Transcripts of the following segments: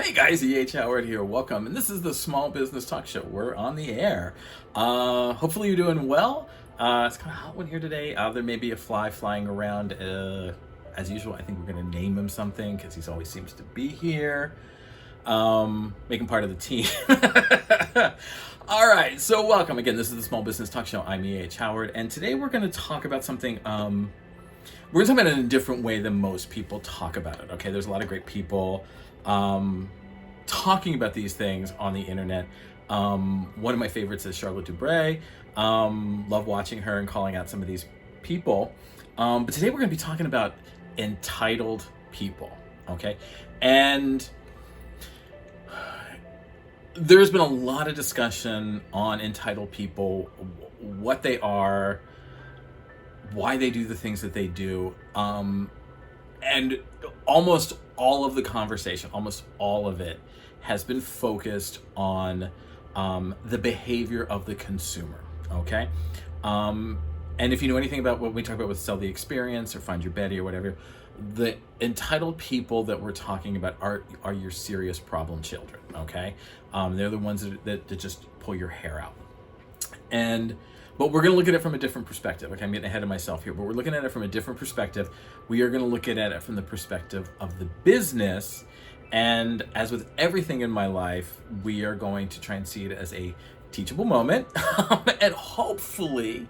Hey guys, E.H. Howard here. Welcome. And this is the Small Business Talk Show. We're on the air. Hopefully you're doing well. It's kind of hot one here today. There may be a fly flying around. As usual, I think we're going to name him something because he always seems to be here. Make him part of the team. All right, so welcome. Again, this is the Small Business Talk Show. I'm E.H. Howard. And today we're going to talk about something... we're talking about it in a different way than most people talk about it. Okay, there's a lot of great people talking about these things on the internet. One of my favorites is Charlotte Dubray. Love watching her and calling out some of these people. But today we're going to be talking about entitled people. Okay, and there's been a lot of discussion on entitled people, what they are, why they do the things that they do, and almost all of the conversation, almost all of it, has been focused on the behavior of the consumer, okay? And if you know anything about what we talk about with Sell the Experience or Find Your Betty or whatever, the entitled people that we're talking about are your serious problem children, okay? They're the ones that just pull your hair out. But we're going to look at it from a different perspective. Okay, I'm getting ahead of myself here, but we're looking at it from a different perspective. We are going to look at it from the perspective of the business. And as with everything in my life, we are going to try and see it as a teachable moment. And hopefully,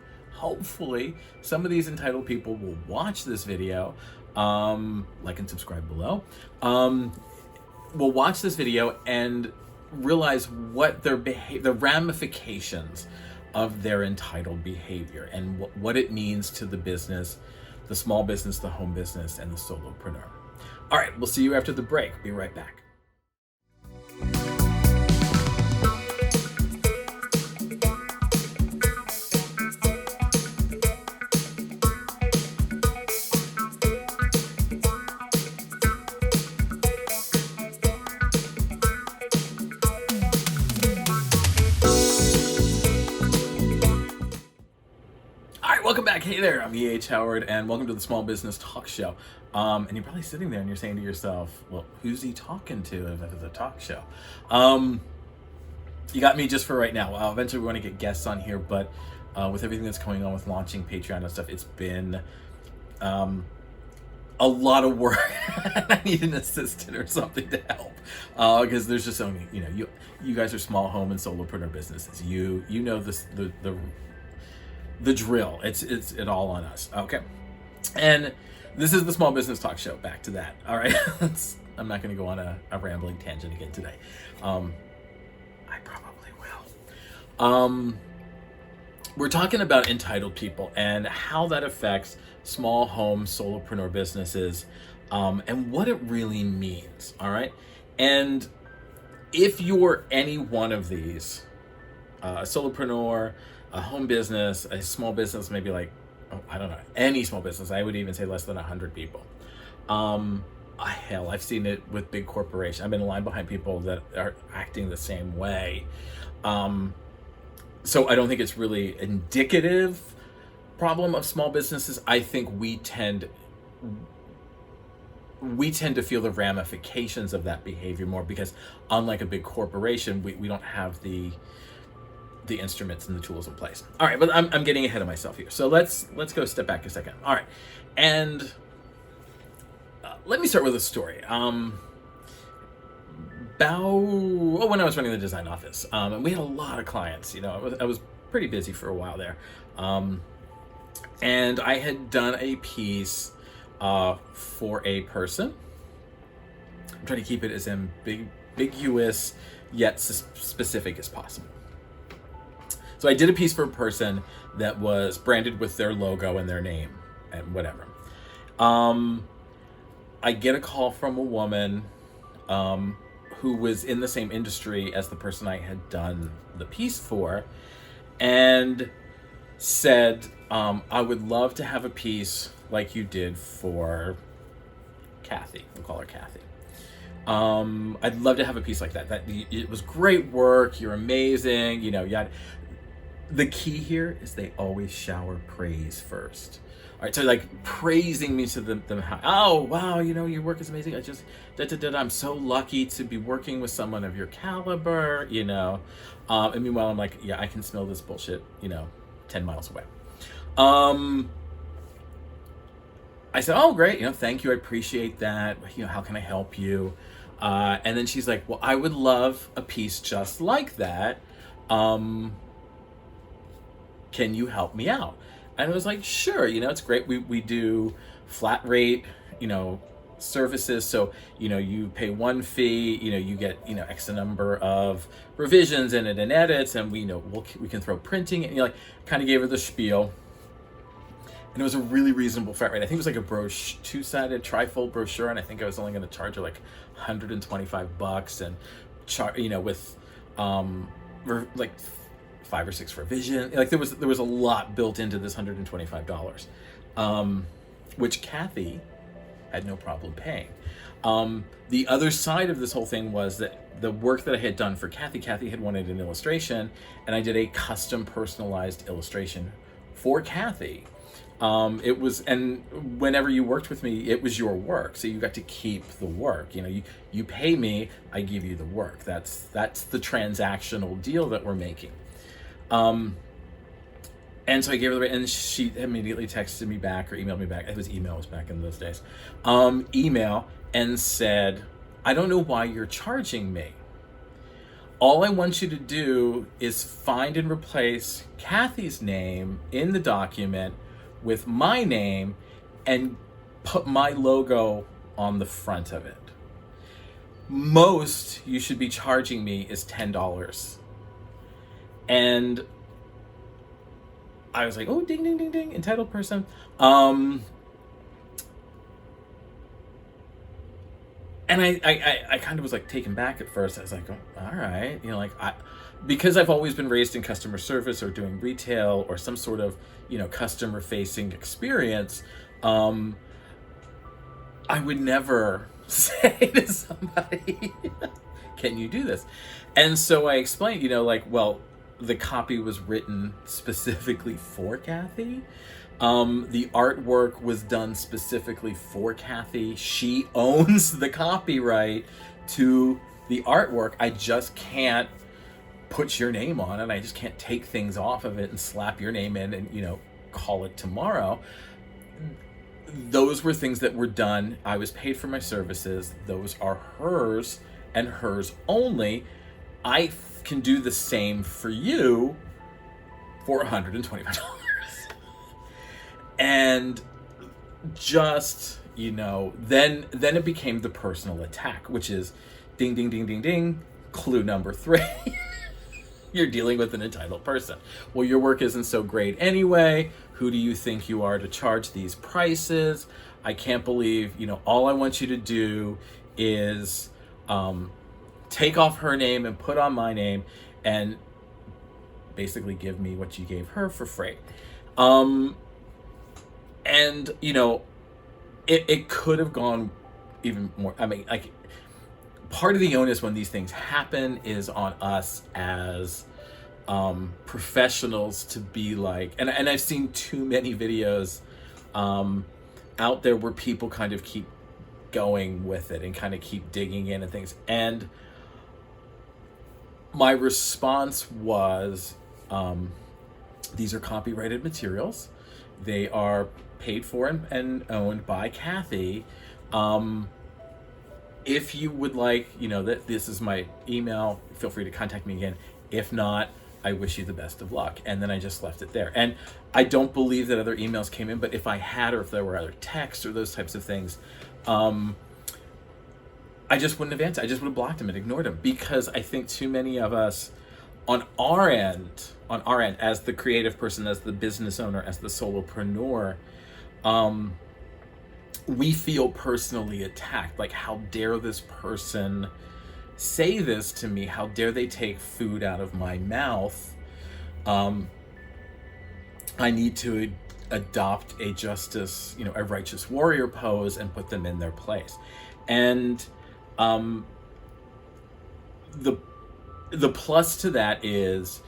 some of these entitled people will watch this video, like and subscribe below. Will watch this video and realize what the ramifications of their entitled behavior and what it means to the business, the small business, the home business, and the solopreneur. All right, we'll see you after the break. Be right back. Welcome back. Hey there, I'm E.H. Howard, and welcome to the Small Business Talk Show. And you're probably sitting there and you're saying to yourself, well, who's he talking to if it's a talk show? You got me just for right now. Eventually we want to get guests on here, but with everything that's going on with launching Patreon and stuff, it's been a lot of work. I need an assistant or something to help, because there's just so many, you guys are small home and solopreneur businesses. You know this, the drill. It's it all on us. Okay. And this is the Small Business Talk Show. Back to that. All right. I'm not going to go on a rambling tangent again today. I probably will. We're talking about entitled people and how that affects small home solopreneur businesses, and what it really means. All right. And if you're any one of these, a solopreneur, a home business, a small business, maybe like, I don't know, any small business, I would even say less than 100 people. Hell, I've seen it with big corporations. I've been in line behind people that are acting the same way. So I don't think it's really indicative problem of small businesses. I think we tend to feel the ramifications of that behavior more because unlike a big corporation, we don't have the instruments and the tools in place. All right, but I'm getting ahead of myself here. So let's go step back a second. All right, and let me start with a story. When I was running the design office, and we had a lot of clients. I was pretty busy for a while there, and I had done a piece for a person. I'm trying to keep it as ambiguous yet specific as possible. So I did a piece for a person that was branded with their logo and their name and whatever. I get a call from a woman who was in the same industry as the person I had done the piece for, and said, I would love to have a piece like you did for Kathy. We'll call her Kathy. I'd love to have a piece like that. It was great work. You're amazing. the key here is they always shower praise first. All right, so like praising me to them, oh wow, your work is amazing. I just, I'm so lucky to be working with someone of your caliber, And meanwhile, I'm like, yeah, I can smell this bullshit, 10 miles away. I said, oh great, thank you, I appreciate that. How can I help you? And then she's like, well, I would love a piece just like that. Can you help me out? And I was like, sure, it's great. We do flat rate, services. So, you pay one fee, you get, X number of revisions in it and edits, and we can throw printing, and kind of gave her the spiel. And it was a really reasonable flat rate. I think it was like a two-sided trifold brochure, and I think I was only going to charge her like $125, and with like 5 or 6 revision. Like there was a lot built into this $125, which Kathy had no problem paying. The other side of this whole thing was that the work that I had done for Kathy had wanted an illustration, and I did a custom personalized illustration for Kathy. And whenever you worked with me, it was your work, so you got to keep the work. You pay me, I give you the work. That's the transactional deal that we're making. And so I gave her the rate, and she immediately texted me back or emailed me back. It was emails back in those days. Email and said, I don't know why you're charging me. All I want you to do is find and replace Kathy's name in the document with my name and put my logo on the front of it. Most you should be charging me is $10. And I was like, oh, ding, ding, ding, ding, entitled person. And I kind of was like taken back at first. I was like, oh, all right. Because I've always been raised in customer service or doing retail or some sort of, customer facing experience. I would never say to somebody, can you do this? And so I explained, well, the copy was written specifically for Kathy. The artwork was done specifically for Kathy. She owns the copyright to the artwork. I just can't put your name on it. I just can't take things off of it and slap your name in and, call it tomorrow. Those were things that were done. I was paid for my services. Those are hers and hers only. I can do the same for you for $125. And just, then it became the personal attack, which is ding, ding, ding, ding, ding, clue number 3. You're dealing with an entitled person. Well, your work isn't so great anyway. Who do you think you are to charge these prices? I can't believe, all I want you to do is take off her name and put on my name and basically give me what you gave her for free. And, it could have gone even more. I mean, like, part of the onus when these things happen is on us as professionals to be like, and I've seen too many videos out there where people kind of keep going with it and kind of keep digging in and things. And my response was, these are copyrighted materials. They are paid for and owned by Kathy. If you would like, that this is my email, feel free to contact me again. If not, I wish you the best of luck. And then I just left it there. And I don't believe that other emails came in, but if I had, or if there were other texts or those types of things, I just wouldn't have answered. I just would have blocked them and ignored them, because I think too many of us on our end, as the creative person, as the business owner, as the solopreneur, we feel personally attacked. Like, how dare this person say this to me? How dare they take food out of my mouth? I need to adopt a justice, a righteous warrior pose and put them in their place. And the plus to that is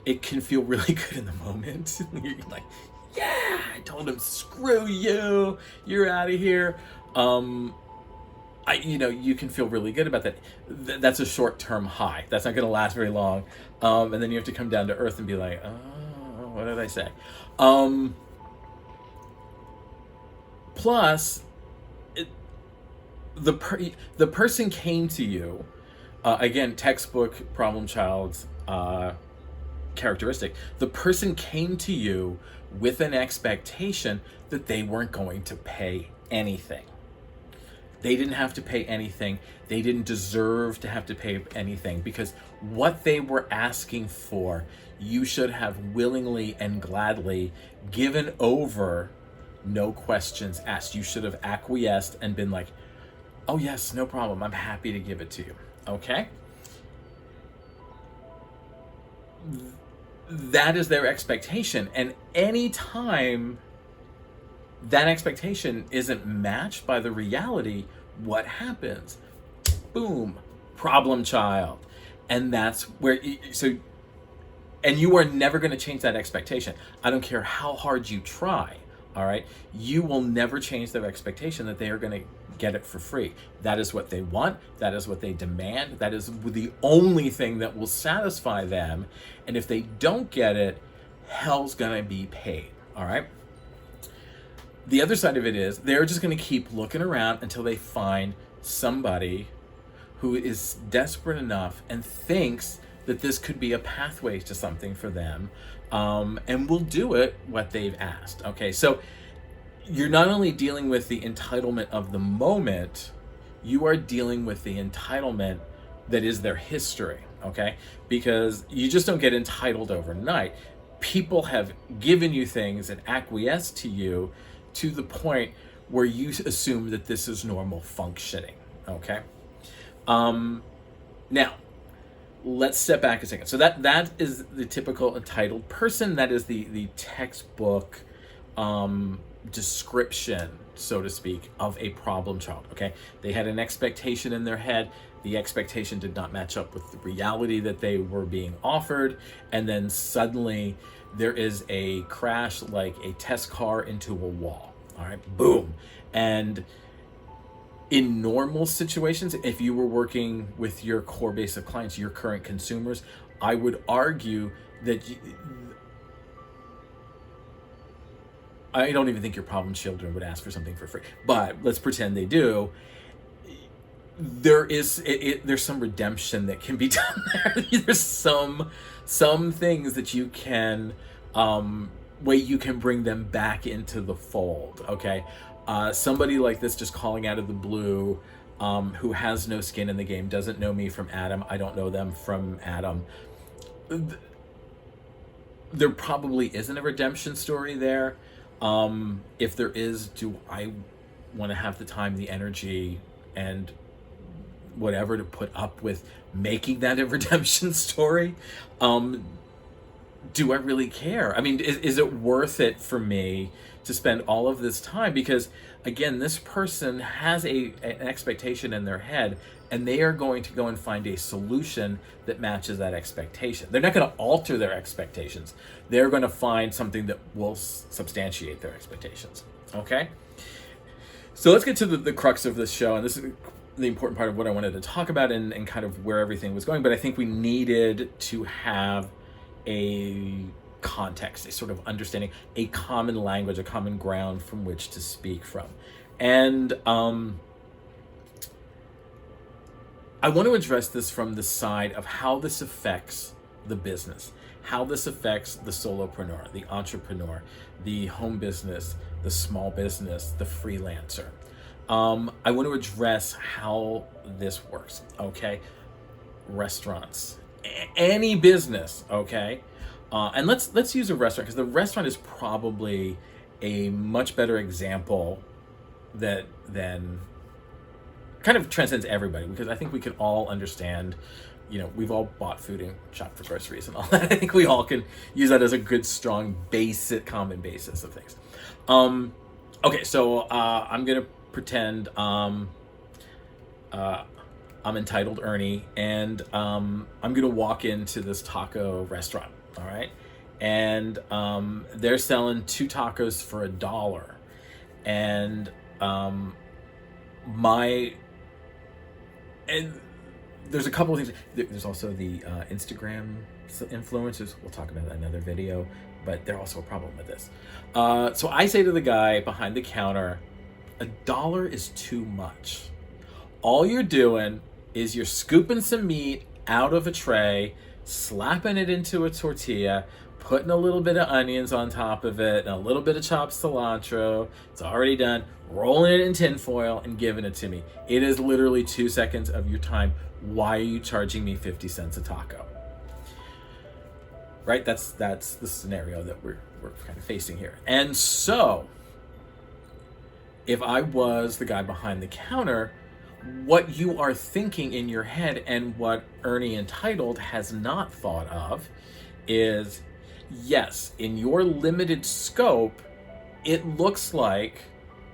it can feel really good in the moment. You're like, yeah, I told him, screw you, you're out of here. You can feel really good about that. That's a short-term high. That's not going to last very long. And then you have to come down to earth and be like, oh, what did I say? Plus, the person came to you, again, textbook problem child characteristic. The person came to you with an expectation that they weren't going to pay anything. They didn't have to pay anything. They didn't deserve to have to pay anything, because what they were asking for, you should have willingly and gladly given over, no questions asked. You should have acquiesced and been like, oh yes, no problem, I'm happy to give it to you. Okay? That is their expectation. And anytime that expectation isn't matched by the reality, what happens? Boom, problem child. And that's where, and you are never going to change that expectation. I don't care how hard you try, all right? You will never change their expectation that they are going to get it for free. That is what they want. That is what they demand. That is the only thing that will satisfy them. And if they don't get it, hell's going to be paid, all right? The other side of it is they're just going to keep looking around until they find somebody who is desperate enough and thinks that this could be a pathway to something for them, and will do it what they've asked. Okay, so you're not only dealing with the entitlement of the moment, you are dealing with the entitlement that is their history, okay? Because you just don't get entitled overnight. People have given you things and acquiesced to you to the point where you assume that this is normal functioning, okay? Now, let's step back a second. So that is the typical entitled person. That is the textbook description, so to speak, of a problem child, okay? They had an expectation in their head. The expectation did not match up with the reality that they were being offered. And then suddenly there is a crash, like a test car into a wall, all right? Boom. And in normal situations, if you were working with your core base of clients, your current consumers, I would argue that I don't even think your problem children would ask for something for free, but let's pretend they do. There's some redemption that can be done there. There's some things that you can way you can bring them back into the fold. Okay, somebody like this just calling out of the blue, who has no skin in the game, doesn't know me from Adam. I don't know them from Adam. There probably isn't a redemption story there. If there is, do I want to have the time, the energy, and whatever to put up with making that a redemption story? Do I really care? I mean, is it worth it for me to spend all of this time? Because again, this person has an expectation in their head, and they are going to go and find a solution that matches that expectation. They're not going to alter their expectations. They're going to find something that will substantiate their expectations. Okay? So let's get to the crux of this show, and this is the important part of what I wanted to talk about and kind of where everything was going. But I think we needed to have a context, a sort of understanding, a common language, a common ground from which to speak from. And I want to address this from the side of how this affects the business, how this affects the solopreneur, the entrepreneur, the home business, the small business, the freelancer. I want to address how this works, okay? Restaurants, any business, okay? And let's use a restaurant, because the restaurant is probably a much better example than kind of transcends everybody, because I think we can all understand, we've all bought food and shopped for groceries and all that. I think we all can use that as a good, strong, common basis of things. Okay, so I'm going to pretend I'm entitled Ernie, and I'm going to walk into this taco restaurant, All right. And they're selling 2 tacos for $1. And my and there's a couple of things. There's also the Instagram influencers. We'll talk about that in another video, but they're also a problem with this. So I say to the guy behind the counter, $1 is too much. All you're doing is you're scooping some meat out of a tray, slapping it into a tortilla, putting a little bit of onions on top of it, and a little bit of chopped cilantro. It's already done. Rolling it in tin foil and giving it to me. It is literally 2 seconds of your time. Why are you charging me 50 cents a taco? Right? That's the scenario that we're kind of facing here. And so, if I was the guy behind the counter, what you are thinking in your head and what Ernie Entitled has not thought of is, yes, in your limited scope, it looks like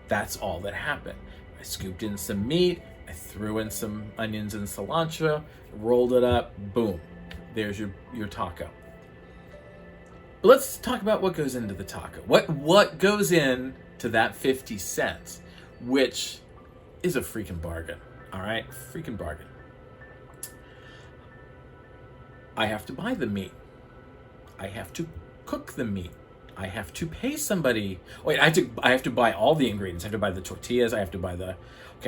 that's all that happened. I scooped in some meat, I threw in some onions and cilantro, rolled it up, boom, there's your taco. But let's talk about what goes into the taco. What goes in to that 50 cents, which is a freaking bargain. All right, freaking bargain. I have to buy the meat. I have to cook the meat. I have to pay somebody. Wait, I have to buy all the ingredients. I have to buy the tortillas. I have to buy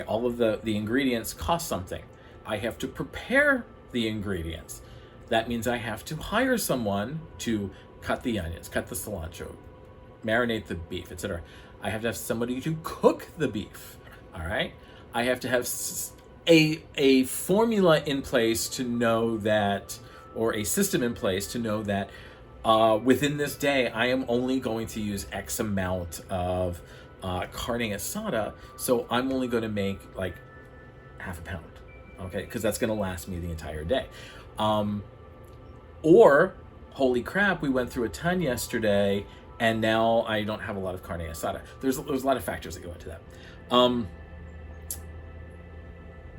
all of the ingredients cost something. I have to prepare the ingredients. That means I have to hire someone to cut the onions, cut the cilantro, marinate the beef, etc. I have to have somebody to cook the beef. All right. I have to have a formula in place to know that, or a system in place to know that within this day, I am only going to use X amount of carne asada, so I'm only going to make like half a pound, okay? Because that's going to last me the entire day. Or, holy crap, we went through a ton yesterday, and now I don't have a lot of carne asada. There's a lot of factors that go into that.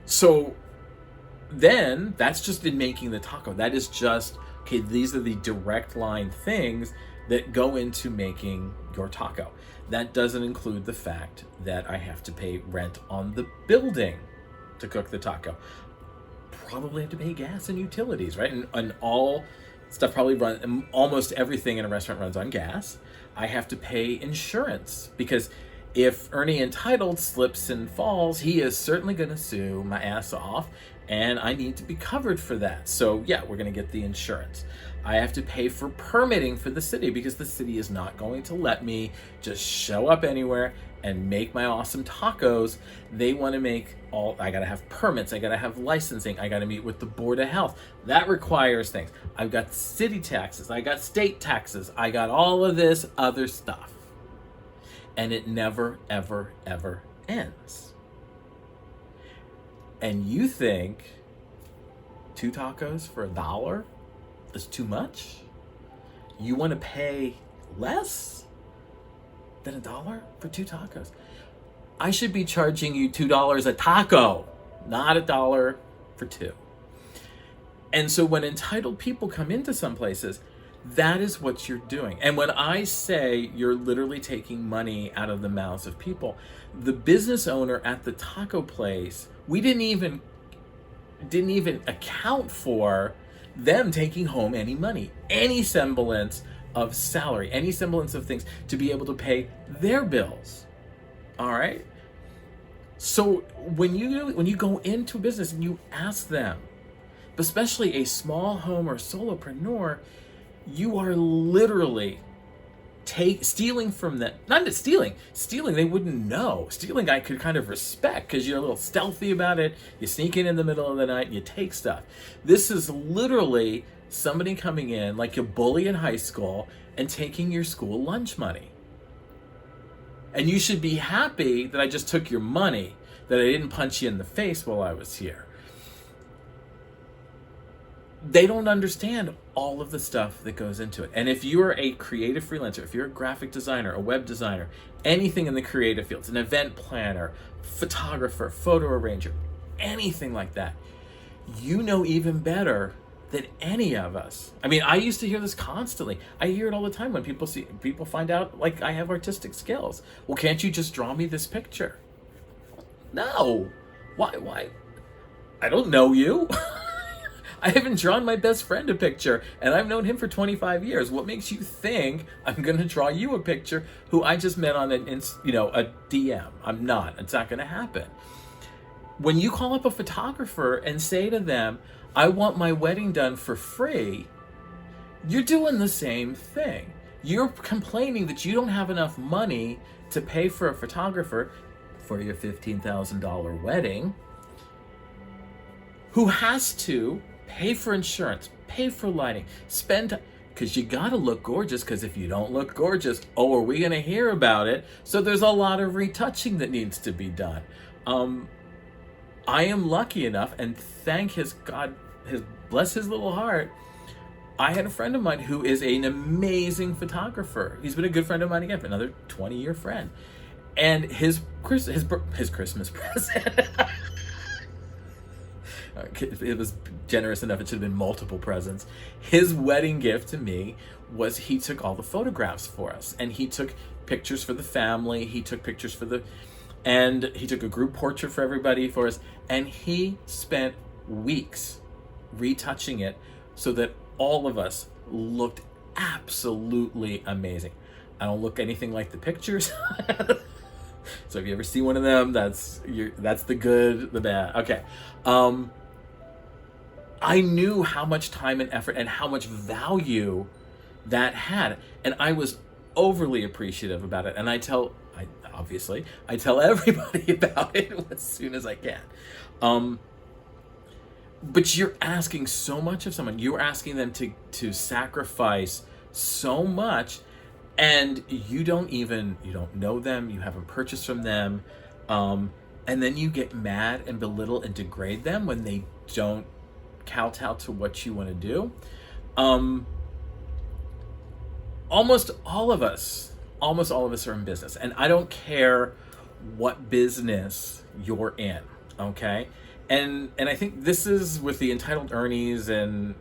So then, that's just in making the taco. That is just, okay, these are the direct line things that go into making your taco. That doesn't include the fact that I have to pay rent on the building to cook the taco. Probably have to pay gas and utilities, right? And all stuff probably almost everything in a restaurant runs on gas. I have to pay insurance because if Ernie Entitled slips and falls, he is certainly going to sue my ass off, and I need to be covered for that. So yeah, we're going to get the insurance. I have to pay for permitting for the city because the city is not going to let me just show up anywhere and make my awesome tacos. They want to make I got to have permits. I got to have licensing. I got to meet with the Board of Health. That requires things. I've got city taxes. I got state taxes. I got all of this other stuff. And it never, ever, ever ends. And you think 2 tacos for $1 is too much? You want to pay less than $1 for 2 tacos? I should be charging you $2 a taco, not $1 for 2. And so when entitled people come into some places, that is what you're doing. And when I say you're literally taking money out of the mouths of people, the business owner at the taco place, we didn't even account for them taking home any money, any semblance of salary, any semblance of things to be able to pay their bills. All right? So when you go into a business and you ask them, especially a small home or solopreneur, you are literally stealing from them. Not just stealing, they wouldn't know. Stealing I could kind of respect because you're a little stealthy about it. You sneak in the middle of the night and you take stuff. This is literally somebody coming in like a bully in high school and taking your school lunch money. And you should be happy that I just took your money, that I didn't punch you in the face while I was here. They don't understand all of the stuff that goes into it. And if you're a creative freelancer, if you're a graphic designer, a web designer, anything in the creative fields, an event planner, photographer, photo arranger, anything like that, you know even better than any of us. I mean, I used to hear this constantly. I hear it all the time when people find out like I have artistic skills. Well, can't you just draw me this picture? No. Why? I don't know you. I haven't drawn my best friend a picture, and I've known him for 25 years. What makes you think I'm going to draw you a picture who I just met on a DM? I'm not. It's not going to happen. When you call up a photographer and say to them, I want my wedding done for free, you're doing the same thing. You're complaining that you don't have enough money to pay for a photographer for your $15,000 wedding, who has to pay for insurance, pay for lighting, spend time, because you gotta look gorgeous, because if you don't look gorgeous, oh, are we gonna hear about it? So there's a lot of retouching that needs to be done. I am lucky enough, and thank bless his little heart, I had a friend of mine who is an amazing photographer. He's been a good friend of mine again, another 20-year friend. And his Christmas present, it was generous enough, it should have been multiple presents. His wedding gift to me was he took all the photographs for us, and he took pictures for the family, he took pictures and he took a group portrait for everybody for us, and he spent weeks retouching it so that all of us looked absolutely amazing. I don't look anything like the pictures. So if you ever see one of them, that's the good, the bad. Okay. I knew how much time and effort and how much value that had, and I was overly appreciative about it. And I tell everybody about it as soon as I can. But you're asking so much of someone. You're asking them to sacrifice so much, and you don't know them, you haven't purchased from them, and then you get mad and belittle and degrade them when they don't kowtow to what you want to do. Almost all of us are in business, and I don't care what business you're in, okay? And I think this is with the entitled Ernies and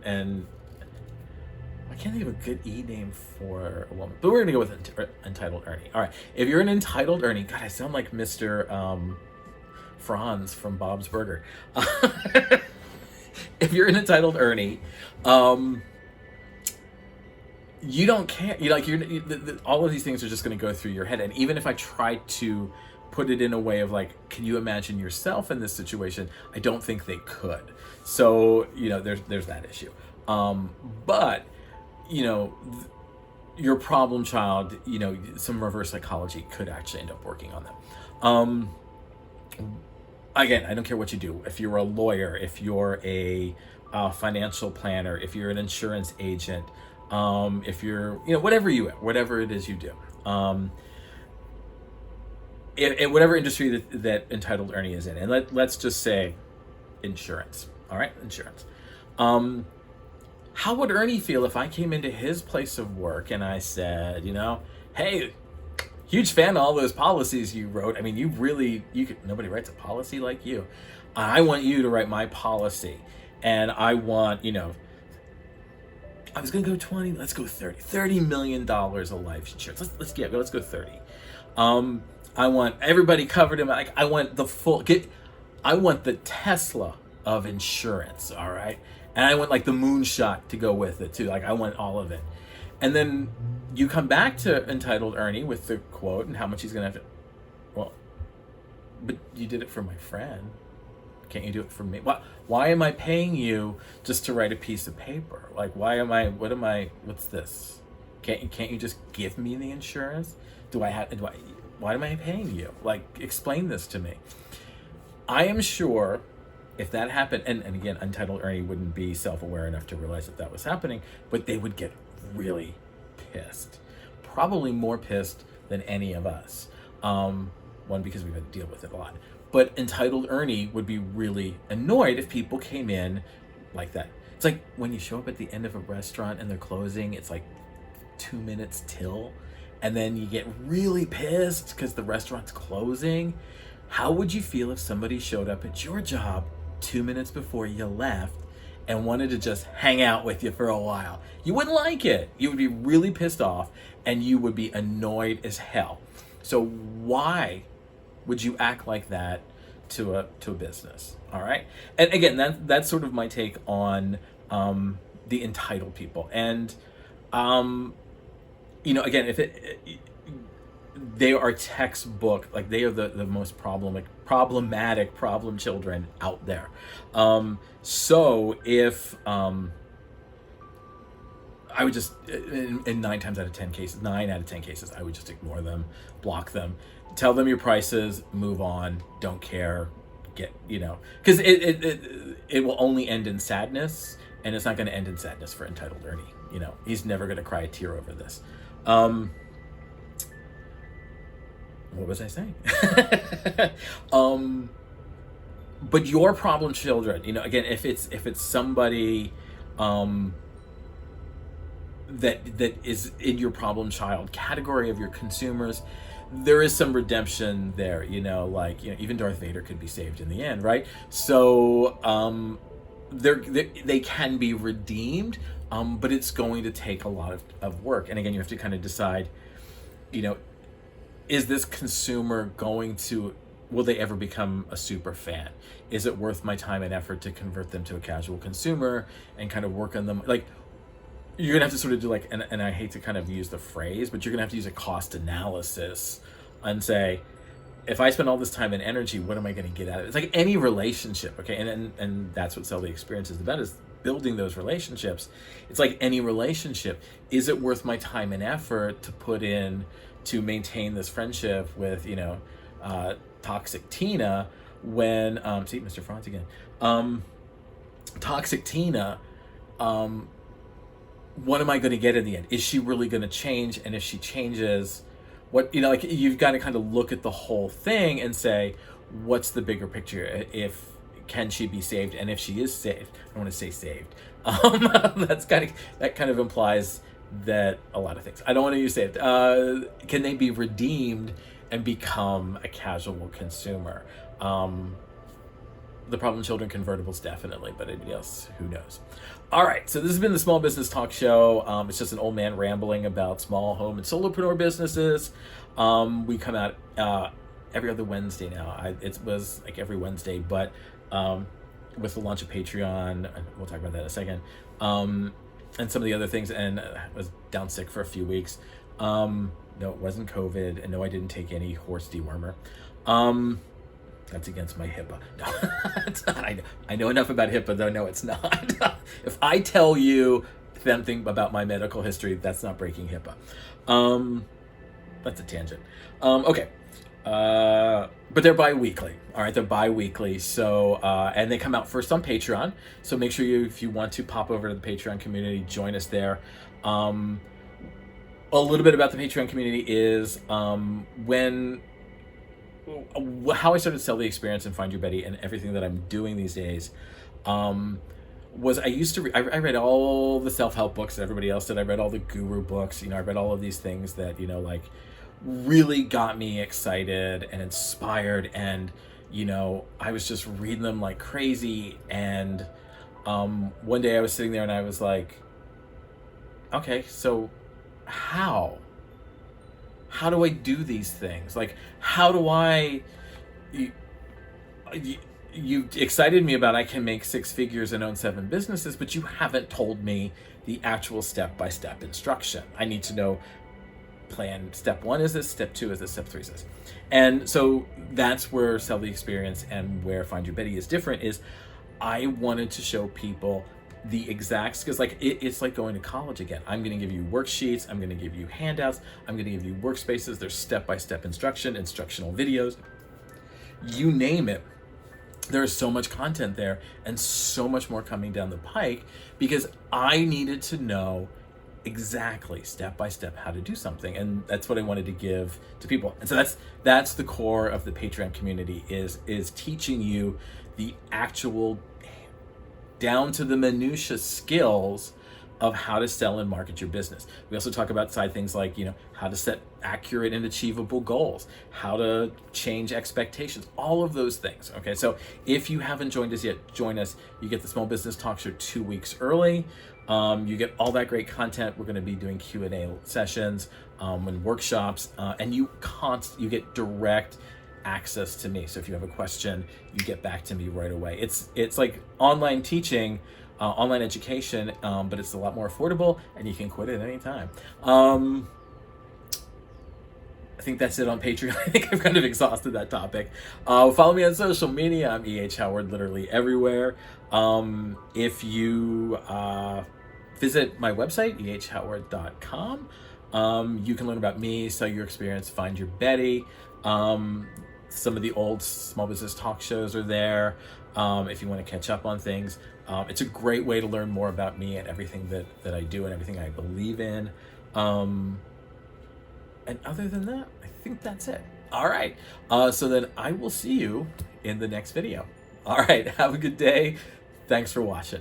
I can't think of a good name for a woman, but we're gonna go with entitled Ernie. All right, if you're an entitled Ernie, God, I sound like Mr. Franz from Bob's Burger. If you're an entitled Ernie, you don't care. All of these things are just going to go through your head. And even if I tried to put it in a way of like, can you imagine yourself in this situation? I don't think they could. So, there's that issue. But, your problem child, some reverse psychology could actually end up working on them. Again, I don't care what you do. If you're a lawyer, if you're a financial planner, if you're an insurance agent, if you're, whatever it is you do, in whatever industry that entitled Ernie is in, and let's just say insurance. All right, insurance. How would Ernie feel if I came into his place of work and I said, hey, huge fan of all those policies you wrote. I mean, nobody writes a policy like you. I want you to write my policy, and I want, I was going to go 20, let's go 30. $30 million of life insurance. Let's go 30. I want everybody covered in, I want I want the Tesla of insurance, all right? And I want like the moonshot to go with it too. Like I want all of it. And then you come back to entitled Ernie with the quote and how much he's going to have to, well, but you did it for my friend. Can't you do it for me? Why am I paying you just to write a piece of paper? Like, what's this? Can't you just give me the insurance? Why am I paying you? Like, explain this to me. I am sure if that happened, and again, entitled Ernie wouldn't be self-aware enough to realize that was happening, but they would get really pissed. Probably more pissed than any of us. One, because we've had to deal with it a lot. But entitled Ernie would be really annoyed if people came in like that. It's like when you show up at the end of a restaurant and they're closing, it's like 2 minutes till, and then you get really pissed because the restaurant's closing. How would you feel if somebody showed up at your job 2 minutes before you left and wanted to just hang out with you for a while. You wouldn't like it. You would be really pissed off and you would be annoyed as hell. So why would you act like that to a business? All right. And again, that's sort of my take on the entitled people. And again, if they are textbook, like they are the most problematic problem children out there. So if I would just, in 9 out of 10 cases, I would just ignore them, block them, tell them your prices, move on, don't care, because it will only end in sadness, and it's not going to end in sadness for entitled Ernie. He's never going to cry a tear over this. What was I saying? But your problem children, again, if it's somebody that is in your problem child category of your consumers, there is some redemption there, even Darth Vader could be saved in the end, right? So they can be redeemed, but it's going to take a lot of work. And again, you have to kind of decide, is this consumer will they ever become a super fan? Is it worth my time and effort to convert them to a casual consumer and kind of work on them? Like, you're gonna have to sort of do and I hate to kind of use the phrase, but you're gonna have to use a cost analysis and say, if I spend all this time and energy, what am I gonna get out of it? It's like any relationship, okay? And that's what Sell the Experience is about, is building those relationships. It's like any relationship. Is it worth my time and effort to put in to maintain this friendship with, Toxic Tina when, see, Mr. Franz again. Toxic Tina, what am I going to get in the end? Is she really going to change? And if she changes, what, you've got to kind of look at the whole thing and say, what's the bigger picture? Can she be saved? And if she is saved, I don't want to say saved. That kind of implies that a lot of things. I don't want to use saved. Can they be redeemed and become a casual consumer? The problem children convertibles, definitely, but anybody else, who knows? All right, so this has been the Small Business Talk Show. It's just an old man rambling about small home and solopreneur businesses. We come out every other Wednesday now. It was like every Wednesday, but with the launch of Patreon, we'll talk about that in a second, and some of the other things, and I was down sick for a few weeks. No, it wasn't COVID, and no, I didn't take any horse dewormer. That's against my HIPAA. No, it's not. I know enough about HIPAA, though. No, it's not. If I tell you something about my medical history, that's not breaking HIPAA. That's a tangent. Okay. But they're bi-weekly. All right, they're bi-weekly. So, and they come out first on Patreon. So make sure if you want to pop over to the Patreon community, join us there. A little bit about the Patreon community is how I started Sell the Experience and Find Your Betty and everything that I'm doing these days, was I used to I read all the self-help books that everybody else did. I read all the guru books. I read all of these things that really got me excited and inspired, and I was just reading them like crazy. And one day I was sitting there and I was like, okay, so how do I do these things? Like, how do I, you excited me about I can make 6 figures and own 7 businesses, but you haven't told me the actual step-by-step instruction. I need to know, plan step 1 is this, step 2 is this, step 3 is this. And so that's where Sell the Experience and where Find Your Betty is different, is I wanted to show people the exact skills. Like it's like going to college again. I'm going to give you worksheets, I'm going to give you handouts, I'm going to give you workspaces. There's step-by-step instructional videos, you name it. There is so much content there and so much more coming down the pike, because I needed to know exactly step-by-step how to do something, and that's what I wanted to give to people. And so that's the core of the Patreon community, is teaching you the actual down to the minutia skills of how to sell and market your business. We also talk about side things like, how to set accurate and achievable goals, how to change expectations, all of those things. Okay, so if you haven't joined us yet, join us. You get the Small Business Talk Show 2 weeks early. You get all that great content. We're going to be doing Q&A sessions and workshops, and you get direct access to me. So if you have a question, you get back to me right away. It's like online teaching, online education, but it's a lot more affordable, and you can quit at any time. I think that's it on Patreon. I think I've kind of exhausted that topic. Follow me on social media. I'm E.H. Howard literally everywhere. If you visit my website, ehhoward.com, you can learn about me, sell your experience, find your Betty. Some of the old Small Business Talk shows are there if you want to catch up on things. It's a great way to learn more about me and everything that I do and everything I believe in. And other than that, I think that's it. All right. So then I will see you in the next video. All right. Have a good day. Thanks for watching.